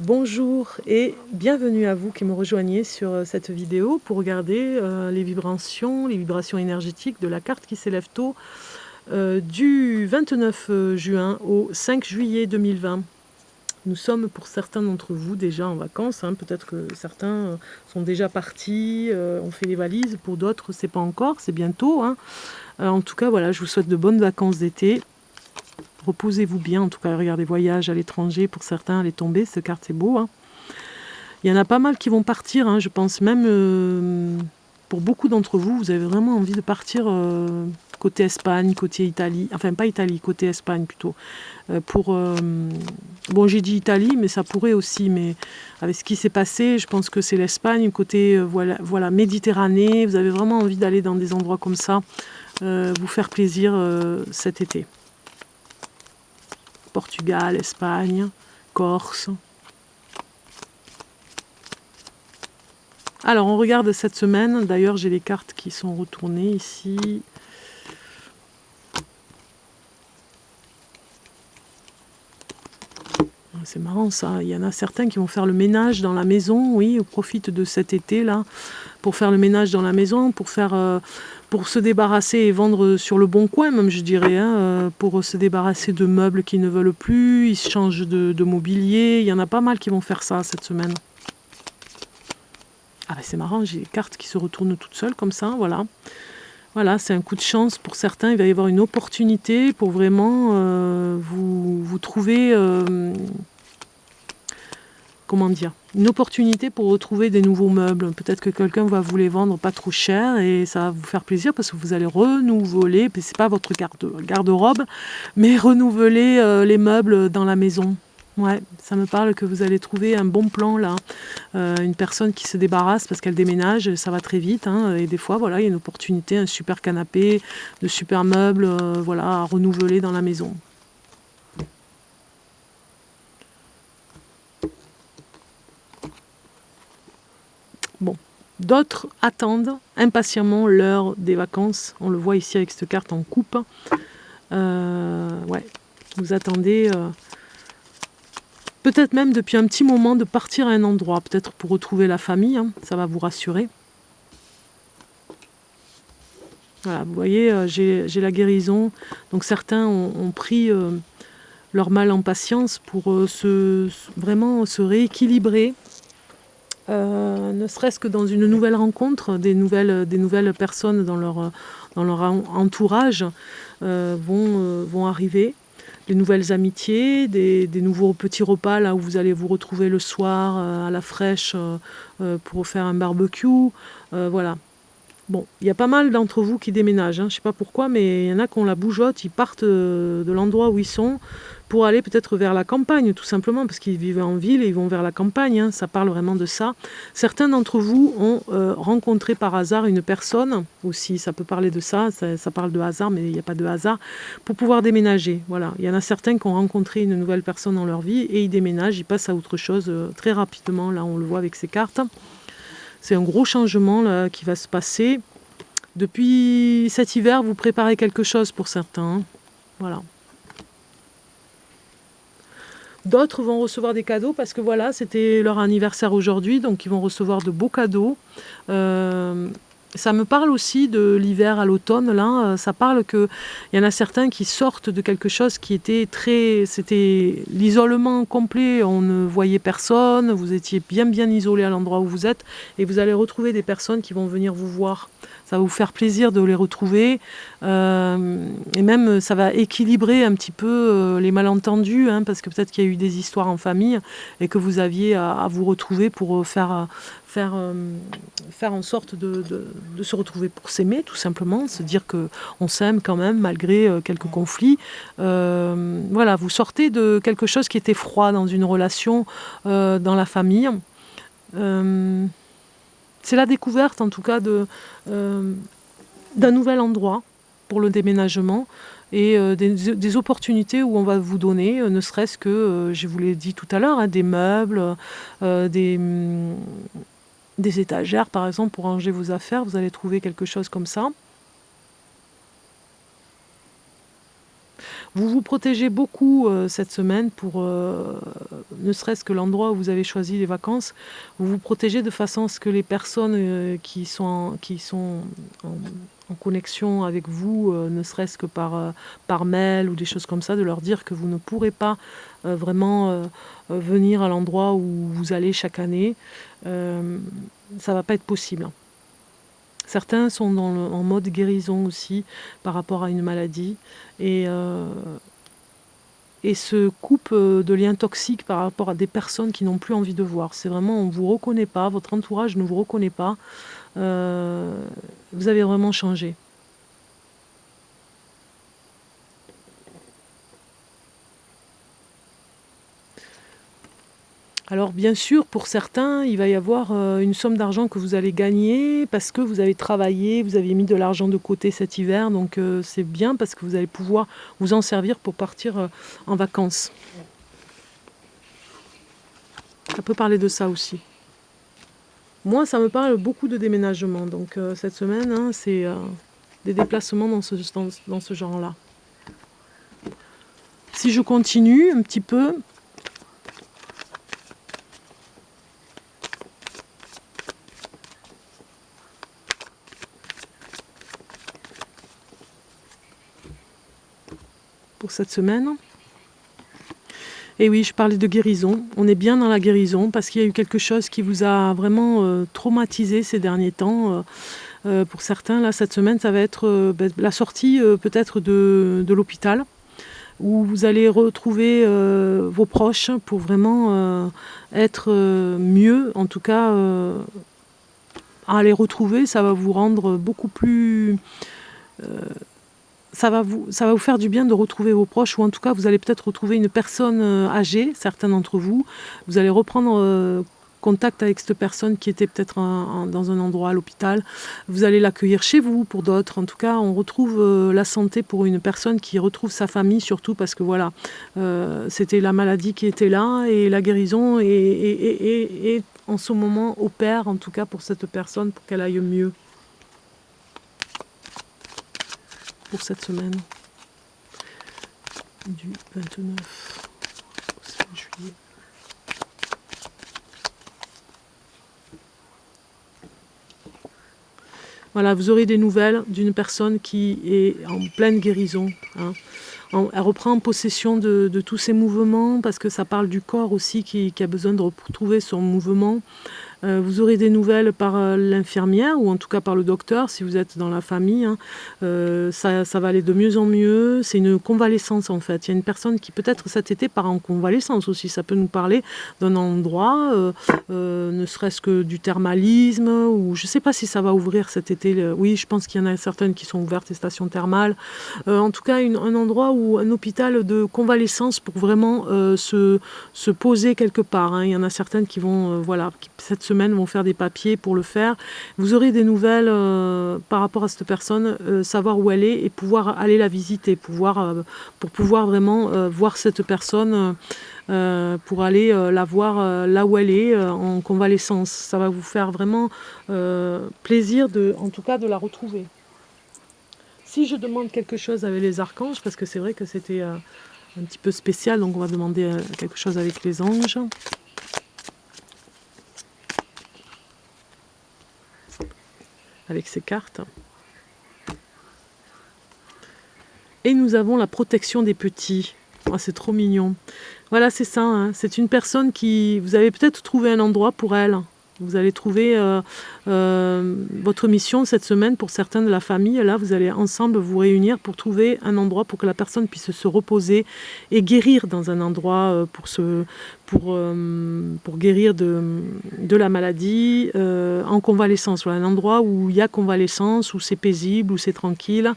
Bonjour et bienvenue à vous qui me rejoignez sur cette vidéo pour regarder les vibrations énergétiques de la carte qui s'élève tôt du 29 juin au 5 juillet 2020. Nous sommes pour certains d'entre vous déjà en vacances, hein. Peut-être que certains sont déjà partis, ont fait les valises, pour d'autres c'est pas encore, c'est bientôt, hein. En tout cas voilà, je vous souhaite de bonnes vacances d'été. Reposez-vous bien, en tout cas regardez voyage à l'étranger, pour certains les tomber, cette carte c'est beau, hein. Il y en a pas mal qui vont partir, hein, je pense même pour beaucoup d'entre vous, vous avez vraiment envie de partir côté Espagne, côté Italie, enfin pas Italie, côté Espagne plutôt. Bon, j'ai dit Italie, mais ça pourrait aussi, mais avec ce qui s'est passé, je pense que c'est l'Espagne, côté voilà, Méditerranée, vous avez vraiment envie d'aller dans des endroits comme ça, vous faire plaisir cet été. Portugal, Espagne, Corse. Alors, on regarde cette semaine. D'ailleurs, j'ai les cartes qui sont retournées ici. C'est marrant ça. Il y en a certains qui vont faire le ménage dans la maison. Oui, on profite de cet été-là pour faire le ménage dans la maison, pour se débarrasser et vendre sur le bon coin, même je dirais, hein, pour se débarrasser de meubles qui ne veulent plus. Ils se changent de mobilier. Il y en a pas mal qui vont faire ça cette semaine. Ah ben c'est marrant, j'ai les cartes qui se retournent toutes seules comme ça, voilà. Voilà, c'est un coup de chance pour certains. Il va y avoir une opportunité pour vraiment vous trouver, comment dire, une opportunité pour retrouver des nouveaux meubles. Peut-être que quelqu'un va vous les vendre pas trop cher et ça va vous faire plaisir parce que vous allez renouveler, c'est pas votre garde-robe, mais renouveler les meubles dans la maison. Ouais, ça me parle que vous allez trouver un bon plan là, une personne qui se débarrasse parce qu'elle déménage, ça va très vite, hein, et des fois voilà, il y a une opportunité, un super canapé, de super meubles, voilà, à renouveler dans la maison. Bon, d'autres attendent impatiemment l'heure des vacances, on le voit ici avec cette carte en coupe. Ouais, vous attendez peut-être même depuis un petit moment de partir à un endroit, peut-être pour retrouver la famille, hein, ça va vous rassurer. Voilà, vous voyez, j'ai la guérison. Donc certains ont pris leur mal en patience pour vraiment se rééquilibrer, ne serait-ce que dans une nouvelle rencontre, des nouvelles personnes dans leur entourage vont arriver. Des nouvelles amitiés, des nouveaux petits repas là où vous allez vous retrouver le soir à la fraîche pour faire un barbecue. Voilà. Bon, il y a pas mal d'entre vous qui déménagent, hein. Je ne sais pas pourquoi, mais il y en a qui ont la bougeotte, ils partent de l'endroit où ils sont pour aller peut-être vers la campagne, tout simplement, parce qu'ils vivent en ville et ils vont vers la campagne, hein. Ça parle vraiment de ça. Certains d'entre vous ont rencontré par hasard une personne, aussi, ça peut parler de ça, ça parle de hasard, mais il n'y a pas de hasard, pour pouvoir déménager. Voilà. Il y en a certains qui ont rencontré une nouvelle personne dans leur vie et ils déménagent, ils passent à autre chose très rapidement, là on le voit avec ces cartes. C'est un gros changement là, qui va se passer. Depuis cet hiver, vous préparez quelque chose pour certains, hein. Voilà. D'autres vont recevoir des cadeaux parce que voilà, c'était leur anniversaire aujourd'hui, donc ils vont recevoir de beaux cadeaux. Ça me parle aussi de l'hiver à l'automne, là. Ça parle qu'il y en a certains qui sortent de quelque chose qui était c'était l'isolement complet. On ne voyait personne, vous étiez bien isolé à l'endroit où vous êtes et vous allez retrouver des personnes qui vont venir vous voir. Ça va vous faire plaisir de les retrouver et même ça va équilibrer un petit peu les malentendus, hein, parce que peut-être qu'il y a eu des histoires en famille et que vous aviez à vous retrouver pour faire en sorte de se retrouver pour s'aimer, tout simplement, se dire qu'on s'aime quand même malgré quelques conflits. Voilà, vous sortez de quelque chose qui était froid dans une relation, dans la famille. C'est la découverte en tout cas d'un nouvel endroit pour le déménagement et des opportunités où on va vous donner, ne serait-ce que, je vous l'ai dit tout à l'heure, hein, des meubles, des étagères par exemple pour ranger vos affaires, vous allez trouver quelque chose comme ça. Vous vous protégez beaucoup cette semaine pour, ne serait-ce que l'endroit où vous avez choisi les vacances, vous vous protégez de façon à ce que les personnes qui sont en connexion avec vous, ne serait-ce que par mail ou des choses comme ça, de leur dire que vous ne pourrez pas vraiment venir à l'endroit où vous allez chaque année. Ça va pas être possible. Certains sont en mode guérison aussi par rapport à une maladie et se coupent de liens toxiques par rapport à des personnes qui n'ont plus envie de voir. C'est vraiment, on ne vous reconnaît pas, votre entourage ne vous reconnaît pas. Vous avez vraiment changé. Alors bien sûr, pour certains, il va y avoir une somme d'argent que vous allez gagner parce que vous avez travaillé, vous avez mis de l'argent de côté cet hiver, donc c'est bien parce que vous allez pouvoir vous en servir pour partir en vacances. Ça peut parler de ça aussi. Moi, ça me parle beaucoup de déménagement, donc cette semaine, hein, c'est des déplacements dans ce genre-là. Si je continue un petit peu, pour cette semaine. Et oui, je parlais de guérison. On est bien dans la guérison parce qu'il y a eu quelque chose qui vous a vraiment traumatisé ces derniers temps. Pour certains, là, cette semaine, ça va être la sortie peut-être de l'hôpital où vous allez retrouver vos proches pour vraiment être mieux. En tout cas, à les retrouver, ça va vous rendre beaucoup plus... ça va vous faire du bien de retrouver vos proches, ou en tout cas vous allez peut-être retrouver une personne âgée, certains d'entre vous. Vous allez reprendre contact avec cette personne qui était peut-être dans un endroit à l'hôpital. Vous allez l'accueillir chez vous pour d'autres. En tout cas, on retrouve la santé pour une personne qui retrouve sa famille, surtout parce que voilà, c'était la maladie qui était là et la guérison et en ce moment opère, en tout cas pour cette personne, pour qu'elle aille mieux. Pour cette semaine du 29 au 5 juillet. Voilà, vous aurez des nouvelles d'une personne qui est en pleine guérison. Hein. Elle reprend possession de tous ses mouvements parce que ça parle du corps aussi qui a besoin de retrouver son mouvement. Vous aurez des nouvelles par l'infirmière ou en tout cas par le docteur si vous êtes dans la famille. Hein. Ça va aller de mieux en mieux. C'est une convalescence en fait. Il y a une personne qui peut-être cet été part en convalescence aussi. Ça peut nous parler d'un endroit, ne serait-ce que du thermalisme ou je ne sais pas si ça va ouvrir cet été. Oui, je pense qu'il y en a certaines qui sont ouvertes, les stations thermales. En tout cas, un endroit où un hôpital de convalescence pour vraiment se poser quelque part. Hein. Il y en a certaines qui vont, voilà, cette semaine vont faire des papiers pour le faire. Vous aurez des nouvelles par rapport à cette personne, savoir où elle est et pouvoir aller la visiter, pour pouvoir vraiment voir cette personne, pour aller la voir là où elle est, en convalescence. Ça va vous faire vraiment plaisir, en tout cas, de la retrouver. Si je demande quelque chose avec les archanges, parce que c'est vrai que c'était un petit peu spécial, donc on va demander quelque chose avec les anges. Avec ces cartes. Et nous avons la protection des petits. Oh, c'est trop mignon. Voilà, c'est ça. Hein. C'est une personne qui... Vous avez peut-être trouvé un endroit pour elle. Vous allez trouver votre mission cette semaine pour certains de la famille. Là, vous allez ensemble vous réunir pour trouver un endroit pour que la personne puisse se reposer et guérir dans un endroit pour guérir de la maladie en convalescence. Voilà, un endroit où il y a convalescence, où c'est paisible, où c'est tranquille.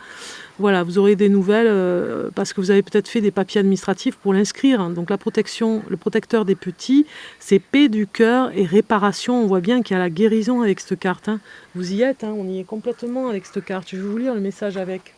Voilà, vous aurez des nouvelles parce que vous avez peut-être fait des papiers administratifs pour l'inscrire. Donc la protection, le protecteur des petits, c'est paix du cœur et réparation. On voit bien qu'il y a la guérison avec cette carte. Hein. Vous y êtes, hein, on y est complètement avec cette carte. Je vais vous lire le message avec.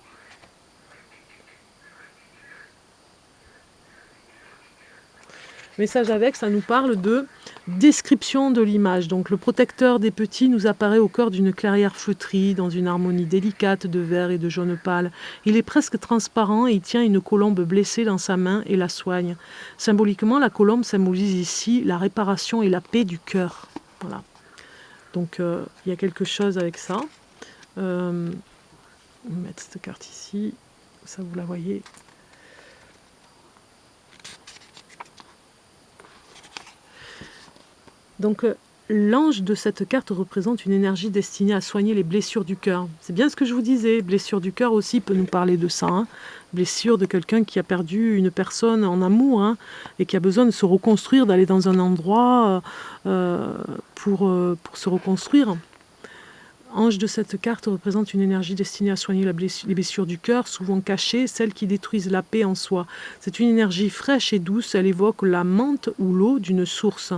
Message avec, ça nous parle de description de l'image. Donc le protecteur des petits nous apparaît au cœur d'une clairière flétrie, dans une harmonie délicate de vert et de jaune pâle. Il est presque transparent et il tient une colombe blessée dans sa main et la soigne. Symboliquement, la colombe symbolise ici la réparation et la paix du cœur. Voilà. Donc il y a quelque chose avec ça. On va mettre cette carte ici, ça vous la voyez. Donc l'ange de cette carte représente une énergie destinée à soigner les blessures du cœur. C'est bien ce que je vous disais, blessure du cœur aussi peut nous parler de ça. Hein. Blessure de quelqu'un qui a perdu une personne en amour et qui a besoin de se reconstruire, d'aller dans un endroit pour se reconstruire. Ange de cette carte représente une énergie destinée à soigner les blessures du cœur, souvent cachées, celles qui détruisent la paix en soi. C'est une énergie fraîche et douce, elle évoque la menthe ou l'eau d'une source.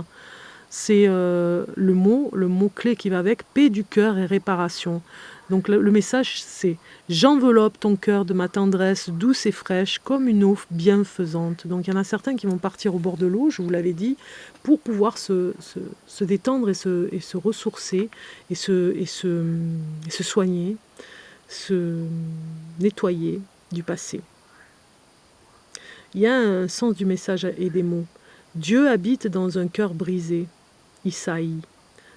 C'est le mot-clé qui va avec, paix du cœur et réparation. Donc le message c'est « J'enveloppe ton cœur de ma tendresse douce et fraîche comme une eau bienfaisante ». Donc il y en a certains qui vont partir au bord de l'eau, je vous l'avais dit, pour pouvoir se détendre et se ressourcer et se soigner, se nettoyer du passé. Il y a un sens du message et des mots. Dieu habite dans un cœur brisé. Isaïe.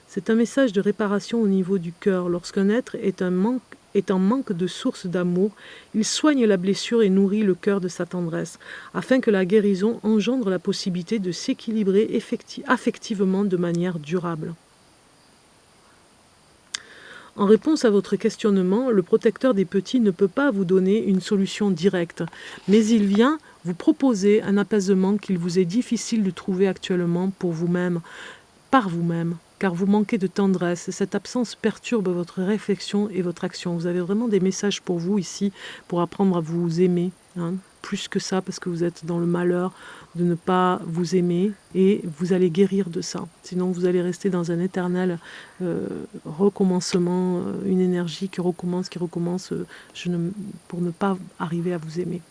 C'est un message de réparation au niveau du cœur. Lorsqu'un être est en manque de source d'amour, il soigne la blessure et nourrit le cœur de sa tendresse, afin que la guérison engendre la possibilité de s'équilibrer affectivement de manière durable. En réponse à votre questionnement, le protecteur des petits ne peut pas vous donner une solution directe, mais il vient vous proposer un apaisement qu'il vous est difficile de trouver actuellement pour vous-même, par vous-même, car vous manquez de tendresse et cette absence perturbe votre réflexion et votre action. Vous avez vraiment des messages pour vous ici, pour apprendre à vous aimer, hein, plus que ça, parce que vous êtes dans le malheur de ne pas vous aimer et vous allez guérir de ça. Sinon, vous allez rester dans un éternel recommencement, une énergie qui recommence, pour ne pas arriver à vous aimer.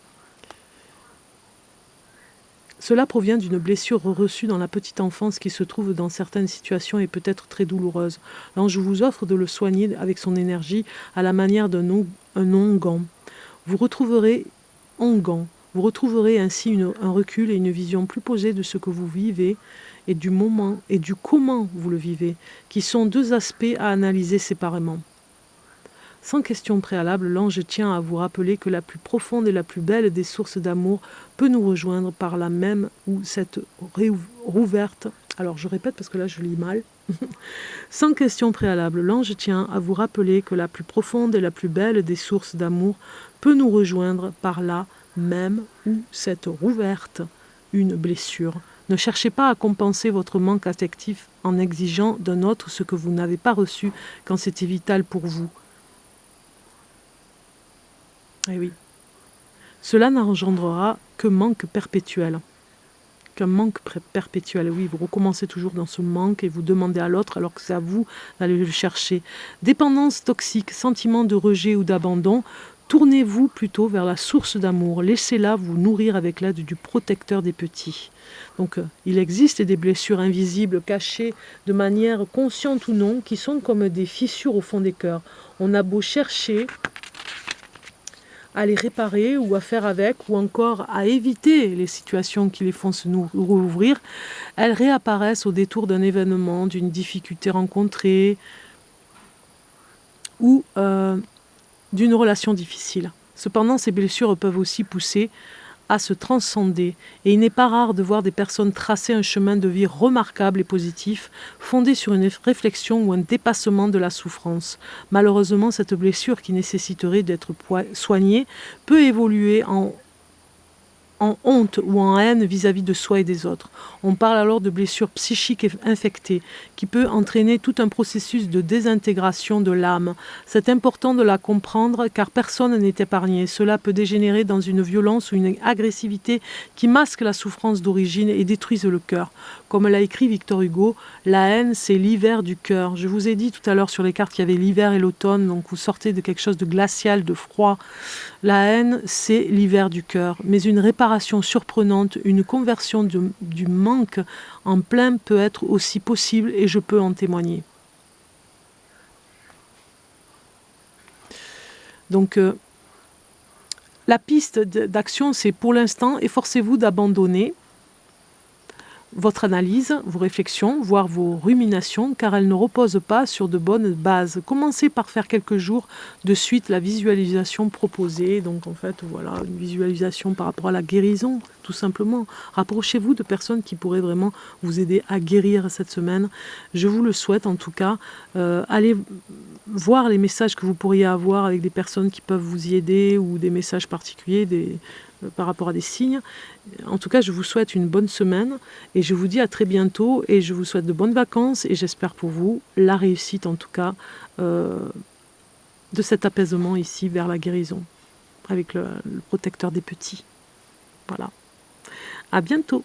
Cela provient d'une blessure reçue dans la petite enfance qui se trouve dans certaines situations et peut être très douloureuse. L'ange vous offre de le soigner avec son énergie à la manière d'un onguent. Vous retrouverez ainsi un recul et une vision plus posée de ce que vous vivez et du moment et du comment vous le vivez, qui sont deux aspects à analyser séparément. Sans question préalable, l'ange tient à vous rappeler que la plus profonde et la plus belle des sources d'amour peut nous rejoindre par la même ou cette rouverte. Alors je répète parce que là je lis mal. Sans question préalable, l'ange tient à vous rappeler que la plus profonde et la plus belle des sources d'amour peut nous rejoindre par là même ou cette rouverte, une blessure. Ne cherchez pas à compenser votre manque affectif en exigeant d'un autre ce que vous n'avez pas reçu quand c'était vital pour vous. Eh oui. Cela n'engendrera que manque perpétuel. Qu'un manque perpétuel. Oui, vous recommencez toujours dans ce manque et vous demandez à l'autre alors que c'est à vous d'aller le chercher. Dépendance toxique, sentiment de rejet ou d'abandon. Tournez-vous plutôt vers la source d'amour. Laissez-la vous nourrir avec l'aide du protecteur des petits. Donc, il existe des blessures invisibles, cachées de manière consciente ou non, qui sont comme des fissures au fond des cœurs. On a beau chercher à les réparer ou à faire avec, ou encore à éviter les situations qui les font se rouvrir, elles réapparaissent au détour d'un événement, d'une difficulté rencontrée ou d'une relation difficile. Cependant, ces blessures peuvent aussi pousser à se transcender, et il n'est pas rare de voir des personnes tracer un chemin de vie remarquable et positif, fondé sur une réflexion ou un dépassement de la souffrance. Malheureusement, cette blessure qui nécessiterait d'être soignée peut évoluer en honte ou en haine vis-à-vis de soi et des autres. On parle alors de blessure psychique infectée qui peut entraîner tout un processus de désintégration de l'âme. C'est important de la comprendre car personne n'est épargné. Cela peut dégénérer dans une violence ou une agressivité qui masque la souffrance d'origine et détruise le cœur. Comme l'a écrit Victor Hugo, la haine c'est l'hiver du cœur. Je vous ai dit tout à l'heure sur les cartes qu'il y avait l'hiver et l'automne, donc vous sortez de quelque chose de glacial, de froid, La haine, c'est l'hiver du cœur, mais une réparation surprenante, une conversion du manque en plein peut être aussi possible et je peux en témoigner. Donc, la piste d'action, c'est pour l'instant, efforcez-vous d'abandonner votre analyse, vos réflexions, voire vos ruminations, car elles ne reposent pas sur de bonnes bases. Commencez par faire quelques jours de suite la visualisation proposée. Donc en fait, voilà, une visualisation par rapport à la guérison, tout simplement. Rapprochez-vous de personnes qui pourraient vraiment vous aider à guérir cette semaine. Je vous le souhaite en tout cas. Allez voir les messages que vous pourriez avoir avec des personnes qui peuvent vous y aider ou des messages particuliers par rapport à des signes. En tout cas, je vous souhaite une bonne semaine et je vous dis à très bientôt et je vous souhaite de bonnes vacances et j'espère pour vous la réussite en tout cas de cet apaisement ici vers la guérison avec le protecteur des petits. Voilà. À bientôt.